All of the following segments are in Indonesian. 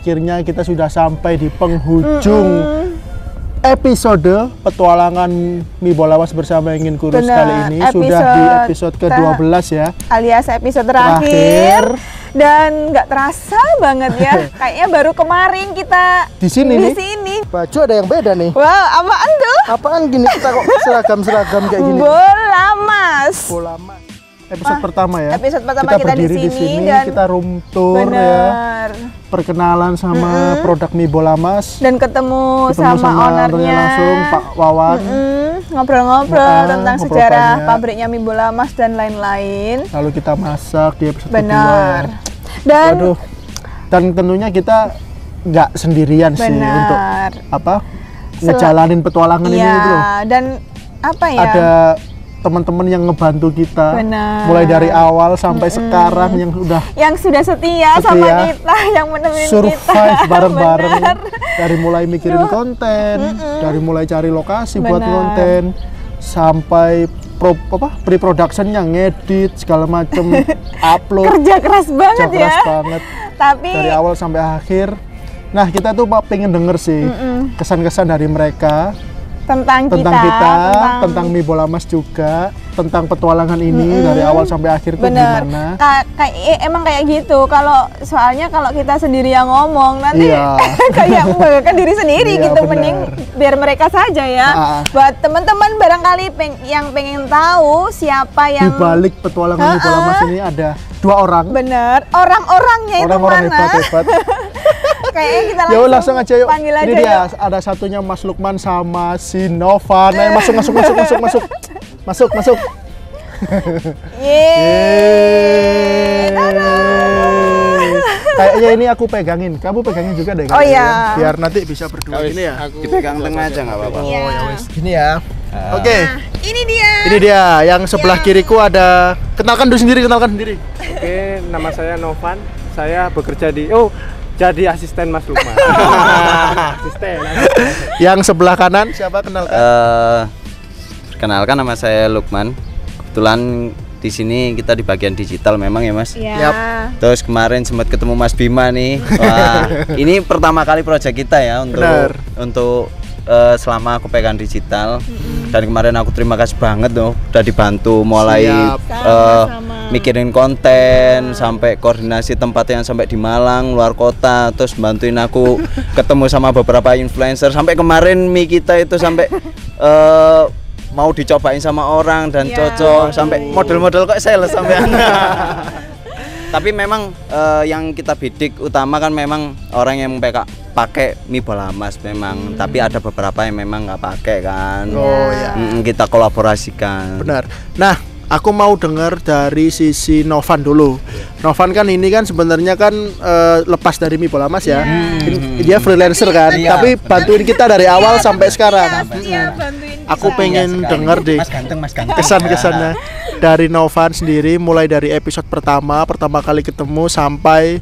akhirnya kita sudah sampai di penghujung episode petualangan mie bola mas bersama Ingin Kurus kali ini. Sudah di episode ke-12 ya, alias episode terakhir. Dan nggak terasa banget ya, kayaknya baru kemarin kita di sini. Baju ada yang beda nih. Wow, apaan tuh? Apaan gini kita kok seragam kayak gini? Bola mas. Episode pertama ya. Episode pertama kita berdiri di sini dan kita room tour ya. Perkenalan sama produk mie bola mas. Dan ketemu sama ownernya langsung, Pak Wawan. Ngobrol-ngobrol tentang sejarah pabriknya mie bola mas dan lain-lain. Lalu kita masak di episode kedua. Dan tentunya kita nggak sendirian sih untuk ngejalanin petualangan ini gitu. Dan apa ya? Ada teman-teman yang ngebantu kita mulai dari awal sampai sekarang yang sudah setia sama kita, yang menemuin kita bareng-bareng dari mulai mikirin konten, dari mulai cari lokasi buat konten sampai pre-productionnya, ngedit segala macem, upload. Kerja keras banget Tapi dari awal sampai akhir. Nah, kita tuh pengen denger sih kesan-kesan dari mereka tentang kita, tentang mie bola mas juga, tentang petualangan ini dari awal sampai akhir tuh gimana? Emang kayak gitu. Soalnya kalau kita sendiri yang ngomong nanti kayak membanggakan diri sendiri gitu. Mending biar mereka saja ya. Buat teman-teman barangkali yang pengen tahu siapa yang di balik petualangan mie bola mas ini ada 2 orang. Bener. Orang-orangnya itu mana? Hebat. Kayaknya kita langsung aja yuk. Panggil aja. Ini dia, ada satunya Mas Lukman sama si Novan. Nah, masuk. Yeay. Kayaknya ini aku pegangin. Kamu pegangin juga deh. Oh iya. Biar nanti bisa berdua gini ya. Aku dipegang tengah aja nggak apa-apa. Oh ya wes. Gini ya. Oke. Ini dia. Ini dia. Yang sebelah kiriku ada. Kenalkan diri sendiri. Oke, nama saya Novan. Saya bekerja jadi asisten Mas Lukman. Asisten. Yang sebelah kanan siapa, kenalkan? Perkenalkan, nama saya Lukman. Kebetulan di sini kita di bagian digital memang ya Mas. Iya. Terus kemarin sempat ketemu Mas Bima nih. Wah, ini pertama kali proyek kita ya untuk selama aku pegang digital. Dan kemarin aku terima kasih banget udah dibantu mulai mikirin konten sampai koordinasi tempat yang sampai di Malang, luar kota, terus bantuin aku ketemu sama beberapa influencer sampai kemarin mie kita itu sampai mau dicobain sama orang dan cocok sampai model-model kok sales sampai tapi memang yang kita bidik utama kan memang orang yang pakai mie bola mas memang, tapi ada beberapa yang memang nggak pakai kan. Kita kolaborasikan. Benar. Nah, aku mau dengar dari sisi Novan dulu. Novan kan ini kan sebenarnya kan lepas dari mie bola mas ya. Dia freelancer kan, tapi bantuin kita dari awal sampai sekarang. Aku pengen dengar deh kesan-kesannya dari Novan sendiri, mulai dari episode pertama kali ketemu sampai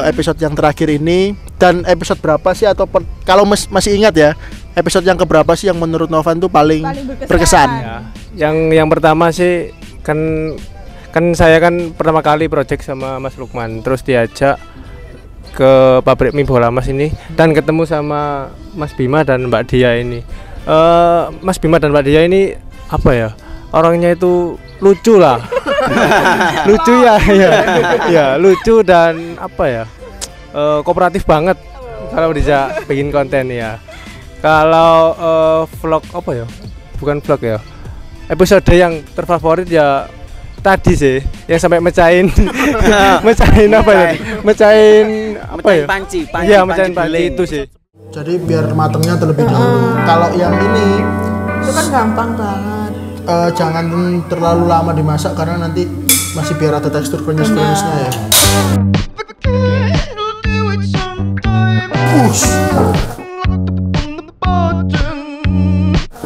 episode yang terakhir ini. Dan episode berapa sih, atau kalau masih ingat ya, episode yang keberapa sih yang menurut Novan tuh paling berkesan? Ya, yang pertama sih kan saya kan pertama kali project sama Mas Lukman, terus diajak ke pabrik mie bola mas ini dan ketemu sama Mas Bima dan Mbak Dia ini. Mas Bima dan Mbak Dia ini apa ya, orangnya itu lucu lah. Lucu ya, lucu dan apa ya, kooperatif banget kalau dijak bikin konten ya. Kalau vlog apa ya, bukan vlog ya, episode yang terfavorit ya tadi sih yang sampai mecahin apa ya, mecahin panci mecahin panci itu sih. Jadi biar matangnya terlebih dahulu. Kalau yang ini itu kan gampang banget. Jangan terlalu lama dimasak karena nanti masih biar ada tekstur krenyes-krenyesnya ya.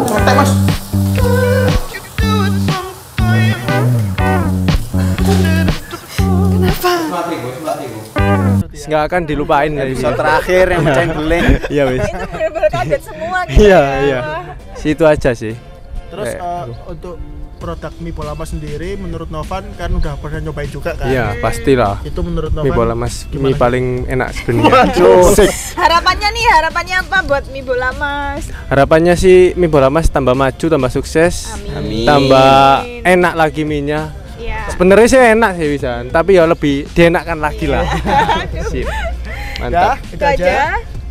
Santai mas. Kenapa? Nggak akan dilupain ya. Episode terakhir yang mecahin beling. Iya wis. Itu benar-benar kaget semua kita. Iya. Situ aja sih. Terus untuk produk mie bola mas sendiri menurut Novan kan udah pernah nyobain juga kan? Iya, pastilah. Itu menurut Novan Mie bola mas mie paling enak sedunia. Harapannya apa buat mie bola mas? Harapannya sih mie bola mas tambah maju, tambah sukses, Amin. tambah enak lagi mie-nya. Iya. Sebenarnya sih enak sih bisa, tapi ya lebih dienakkan lagi lah. Sip. Mantap. Ya, itu aja.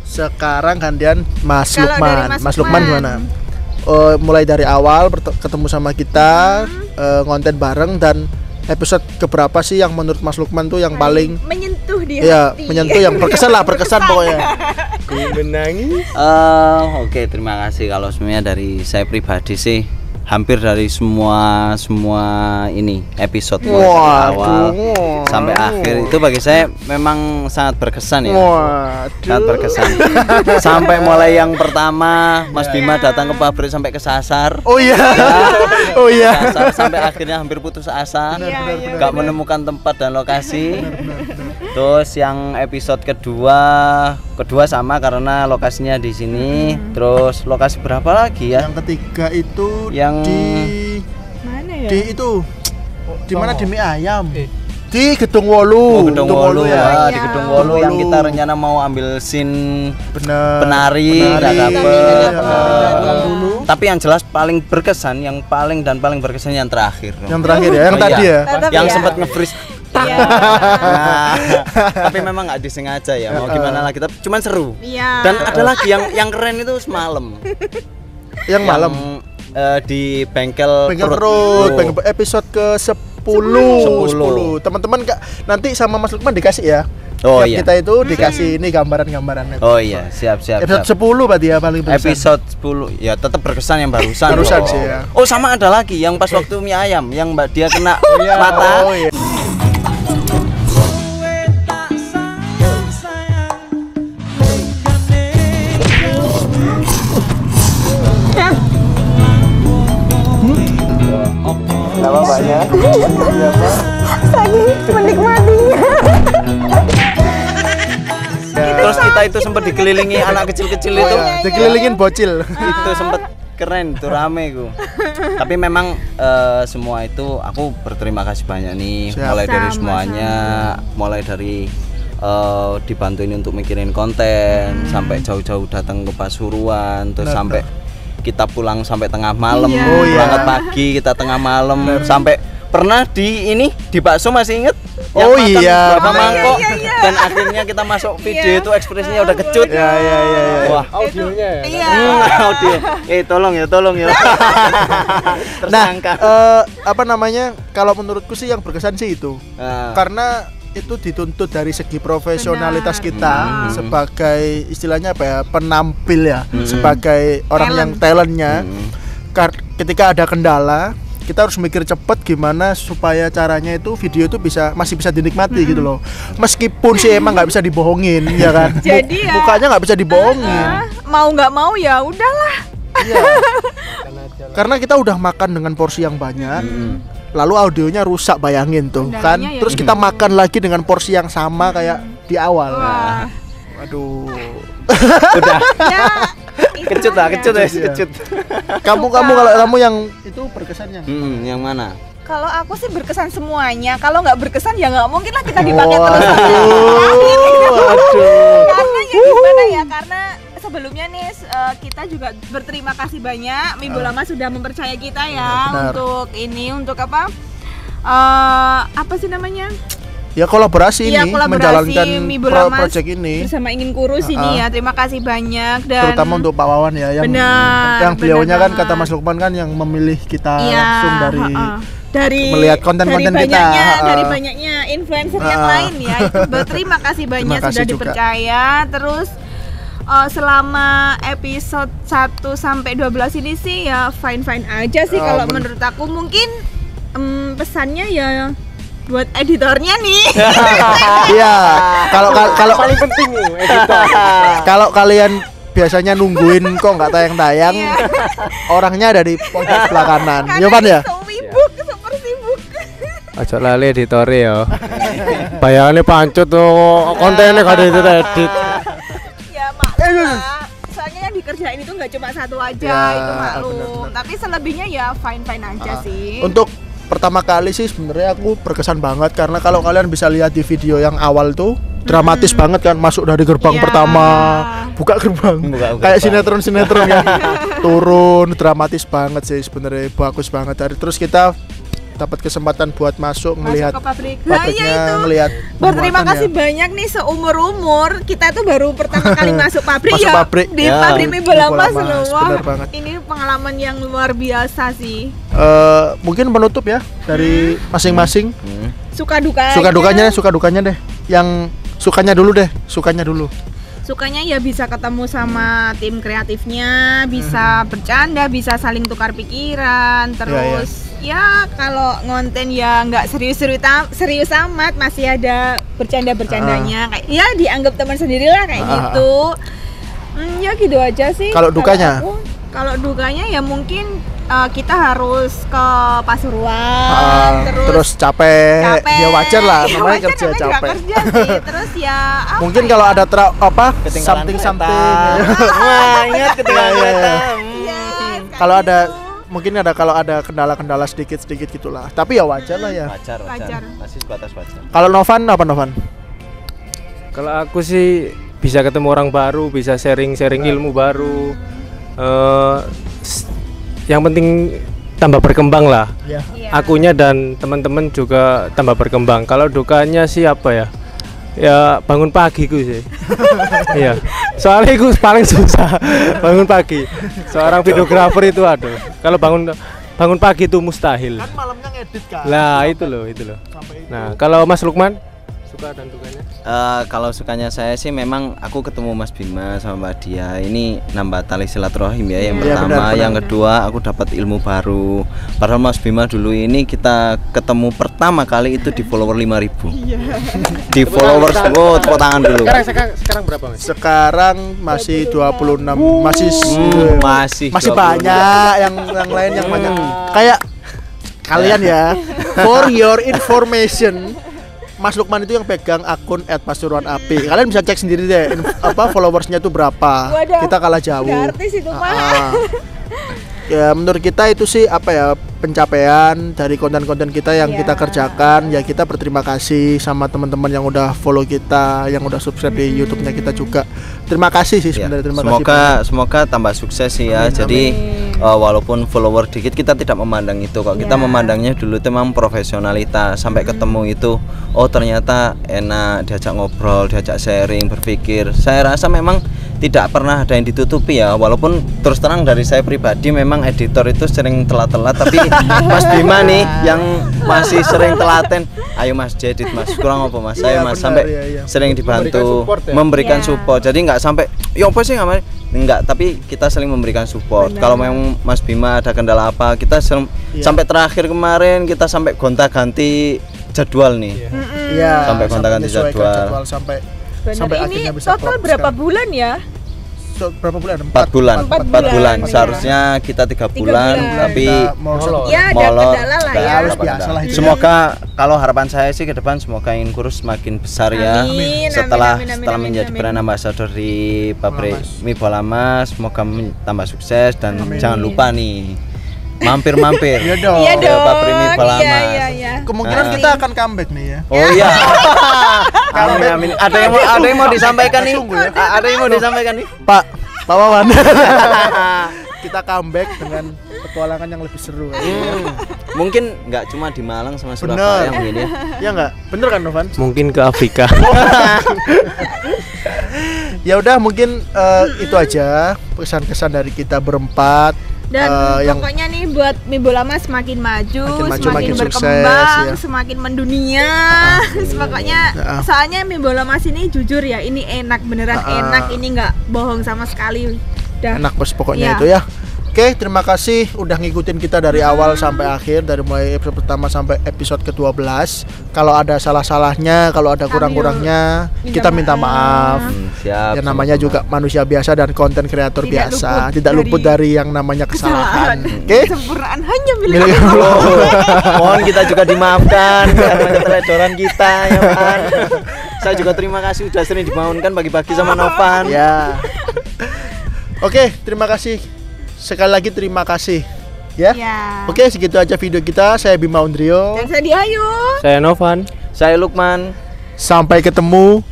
Sekarang gantian Mas Kalau Lukman. dari Mas Lukman gimana? Mulai dari awal ketemu sama kita, ngonten bareng, dan episode keberapa sih yang menurut Mas Lukman tuh yang paling menyentuh di ya, hati. menyentuh, yang berkesan pokoknya. Ku menangis. Oke, terima kasih. Kalau semuanya dari saya pribadi sih hampir dari semua ini episode mulai dari awal sampai akhir itu bagi saya memang sangat berkesan ya. Sangat berkesan. Sampai mulai yang pertama Mas Bima datang ke pabrik sampai kesasar. Oh iya. Kesasar, sampai akhirnya hampir putus asa. Gak menemukan tempat dan lokasi. Terus yang episode kedua sama karena lokasinya di sini. Terus lokasi berapa lagi ya? Yang ketiga itu yang di mana ya? Di itu di mana di mie ayam. Di Gedung Wolu. Gedung Wolu ya. Di Gedung Wolu yang Wolu. kita rencana mau ambil scene Bener. penari nggak dapet. Dulu. Tapi yang jelas paling berkesan, yang paling berkesan yang terakhir. Yang terakhir ya, yang tadi ya. Tetap Yang ya. sempat nge-freeze. Iya. Nah, tapi memang nggak disengaja ya. Mau gimana lagi, tapi cuman seru. Iya. Dan ada lagi yang keren itu semalam. Yang malam Di bengkel perut, bengkel episode ke 10. 10. Teman-teman nanti sama Mas Lukman dikasih ya. Oh Tiap iya. kita itu dikasih ini gambaran-gambarannya. Oh iya, siap. Episode 10 berarti ya paling berkesan. Episode 10 ya tetap berkesan yang barusan. Barusan dong. sih ya. Oh sama ada lagi yang pas waktu mie ayam yang Mbak dia kena mata. Oh iya. Nama banyak. Lagi menikmatinya. Terus kita itu sempat dikelilingi anak kecil-kecil itu. Dikelilingin bocil. Itu sempat keren, itu rame ku. Tapi memang semua itu aku berterima kasih banyak nih. Siap. Mulai dari Sama-sama. semuanya, mulai dari dibantuin untuk mikirin konten, sampai jauh-jauh datang ke Pasuruan, terus Benar, sampai kita pulang sampai tengah malam, Iya. Oh, iya. berangkat pagi kita tengah malam, sampai pernah di bakso masih inget? Oh, Yang makan iya. berapa Oh, mangkok, iya. dan akhirnya kita masuk video Iya. itu ekspresinya udah kecut. Ya. Wah, Audionya ya. Iya. audio. Tolong ya. Nah, Tersangka. apa namanya? Kalau menurutku sih yang berkesan sih itu. Nah, Karena itu dituntut dari segi profesionalitas kita sebagai istilahnya apa ya, penampil ya, sebagai orang yang talentnya. Ketika ada kendala, kita harus mikir cepet gimana supaya caranya itu video itu masih bisa dinikmati gitu loh. Meskipun sih emang nggak bisa dibohongin, ya kan? Jadi ya, Mukanya nggak bisa dibohongin. mau nggak mau ya udahlah. Iya. Karena kita udah makan dengan porsi yang banyak. Lalu audionya rusak, bayangin tuh Kendalanya kan. ya Terus kita makan lagi dengan porsi yang sama kayak di awal. Wah. Waduh. udah Ya, itu kecut aja. kecut. Kalau kamu yang itu berkesannya. Yang mana? Kalau aku sih berkesan semuanya. Kalau nggak berkesan ya nggak mungkin lah kita dipakai terus. Waduh. Karena ya gimana ya? Karena sebelumnya nih kita juga berterima kasih banyak Mie Bola Mas sudah mempercaya kita ya benar. untuk apa? Apa sih namanya? Ya kolaborasi Iya, ini kolaborasi menjalankan Mie Bola Mas project ini. bersama Ingin Kurus ini ya. Terima kasih banyak dan Terutama untuk Pak Wawan ya yang Benar, beliaunya benar kan kata Mas Lukman kan yang memilih kita iya, langsung dari melihat konten-konten dari kita. dari banyaknya influencer yang lain ya. Itu berterima kasih banyak Terima kasih sudah juga. dipercaya. Terus selama episode 1 sampai 12 ini sih ya fine aja sih kalau menurut aku. Mungkin pesannya ya buat editornya nih. Iya. Kalau Paling penting nih editor. kalau kalian biasanya nungguin kok nggak tayang-tayang, Iya. orangnya ada di pojok sebelah kanan. Karena Ya Pan ya? super sibuk. Ojo lali editore ya. Bayangannya pancut tuh kontennya gak ada edit. Ya maklum lah. Soalnya yang dikerjain main itu nggak cuma satu aja, Ya, itu maklum. benar-benar. Tapi selebihnya ya fine aja sih. Untuk pertama kali sih sebenarnya aku berkesan banget karena kalau kalian bisa lihat di video yang awal tuh dramatis banget kan, masuk dari gerbang Iya. pertama, buka gerbang, Buka kayak gerbang. sinetron ya, turun dramatis banget sih sebenarnya, bagus banget. Terus kita dapat kesempatan buat masuk melihat ke pabrik. pabriknya, itu. ngelihat Berterima pembuatannya. kasih banyak nih seumur-umur kita tuh baru pertama kali masuk pabrik Masuk ya. pabrik. Di Ya. pabrik mie bola mas Mie bola mas, loh. benar banget. Ini pengalaman yang luar biasa sih. Mungkin penutup ya dari masing-masing. Suka Suka dukanya deh. Yang sukanya dulu. Sukanya ya bisa ketemu sama tim kreatifnya, bisa bercanda, bisa saling tukar pikiran, terus ya kalau ngonten ya nggak serius amat, masih ada bercandanya kayak ya dianggap teman sendiri lah kayak gitu. Ya gitu aja sih. Kalau dukanya? Kalau dukanya ya mungkin kita harus ke Pasuruan, terus capek. Ya wajar lah, namanya wajar, kerja namanya juga capek. kerja sih. Terus ya apa Mungkin ya? kalau ada Ketinggalan something. Wah, ingat ketinggalan Iya, iya. kereta. Iya, Kalau kayak ada gitu. mungkin kalau ada kendala-kendala sedikit gitulah. Tapi ya wajar lah ya. Wajar. Wajar. Masih sebatas wajar. Kalau Novan apa Novan? Kalau aku sih bisa ketemu orang baru, bisa sharing ilmu baru. Yang penting tambah berkembang lah. Ya. Iya. Akunya dan teman-teman juga tambah berkembang. Kalau dukanya sih apa ya? Ya bangun pagi ku sih. Iya. Soalnya itu paling susah bangun pagi. Seorang videografer itu aduh. Kalau bangun pagi itu mustahil. Kan malamnya ngedit kan. Lah itu loh. Sampai itu. Nah, kalau Mas Lukman suka dan dukanya? Kalau sukanya saya sih memang aku ketemu Mas Bima sama Mbak Dia ini nambah tali silaturahim ya. Yang Iya, pertama, benar. yang kedua aku dapat ilmu baru. Padahal Mas Bima dulu ini kita ketemu pertama kali itu di follower 5.000. Di followers, tepuk tangan dulu. Sekarang berapa Mas? Sekarang masih 26, masih 26. banyak yang lain yang banyak. Kayak kalian ya, for your information, Mas Lukman itu yang pegang akun @pasuruanapi. Kalian bisa cek sendiri deh followersnya itu berapa. Waduh, Kita kalah jauh. udah artis itu mah. Ya menurut kita itu sih pencapaian dari konten-konten kita yang Iya. kita kerjakan. Ya kita berterima kasih sama teman-teman yang udah follow kita, yang udah subscribe di YouTube-nya kita juga. Terima kasih sih Ya, sebenarnya, terima kasih. semoga tambah sukses sih ya. Jadi walaupun follower dikit kita tidak memandang itu kok. Kita memandangnya dulu itu memang profesionalitas. Sampai ketemu itu oh ternyata enak diajak ngobrol, diajak sharing, berpikir. Saya rasa memang tidak pernah ada yang ditutupi ya. Walaupun terus terang dari saya pribadi memang editor itu sering telat-telat, tapi Mas Bima nih yang masih sering telaten. Ayo Mas jedit Mas, kurang apa Mas? Saya Iya, Mas benar, sampai iya, iya. sering dibantu Memberikan support ya? memberikan Iya. support. Jadi nggak sampai ya apa sih enggak, tapi kita saling memberikan support. Kalau memang Mas Bima ada kendala apa, kita sampai terakhir kemarin kita sampai gonta-ganti jadwal nih. Iya, Sampai kontak-ganti menyesuaikan jadwal. sampai Bener, ini akhirnya bisa total fokus berapa kan. bulan ya? Berapa bulan? 4 bulan. Empat 4 bulan. bulan, Seharusnya kita 3 bulan, bulan. tapi Kita mau satu- Ya ada molor. kendala lah Nah, ya. harus ada biasa kendala. lah itu. Semoga kalau harapan saya sih ke depan semoga Inkurus semakin besar ya. Amin, Setelah amin, setelah amin, menjadi amin. brand ambassador di pabrik Bola Mas. mie bola Mas, semoga tambah sukses dan jangan lupa nih mampir-mampir. Iya dong. Iya Ke dong. pabrik mie bola Iya, Mas. iya, iya. Kemungkinan Nah. kita akan comeback nih ya. Oh iya. Amin, amin. Ada yang mau disampaikan nih? Sungguh ya. Ada yang mau disampaikan nih? Pak Wawan. Kita comeback dengan petualangan yang lebih seru. Mungkin nggak cuma di Malang sama Bener. Surabaya mungkin ya. Ya enggak? Bener kan Novan? Mungkin ke Afrika. Ya udah mungkin itu aja pesan-kesan dari kita berempat. Dan yang pokoknya nih buat mie bola mas semakin maju, makin semakin sukses, berkembang, ya. semakin mendunia. Pokoknya soalnya mie bola mas ini jujur ya, ini enak beneran enak, ini nggak bohong sama sekali. Udah. enak bos pokoknya Iya. itu ya. Oke, terima kasih udah ngikutin kita dari awal sampai akhir, dari mulai episode pertama sampai episode ke-12. Kalau ada salah-salahnya, kalau ada kurang-kurangnya, kita minta maaf. Siap. Ya namanya juga manusia biasa dan konten kreator Tidak biasa, luput tidak luput dari yang namanya kesalahan. Oke? Kesempurnaan hanya milik Milik Allah. Mohon kita juga dimaafkan karena keteledoran kita ya Pan. Saya juga terima kasih sudah sering dibangunkan pagi-pagi sama Novan. Ya. Oke, terima kasih. Sekali lagi terima kasih. Ya. Oke, segitu aja video kita. Saya Bima Undrio. Dan saya Diayu. Saya Novan. Saya Lukman. Sampai ketemu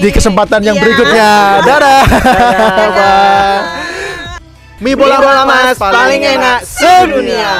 di kesempatan yang berikutnya. Dadah. Mie bola mas paling enak sedunia.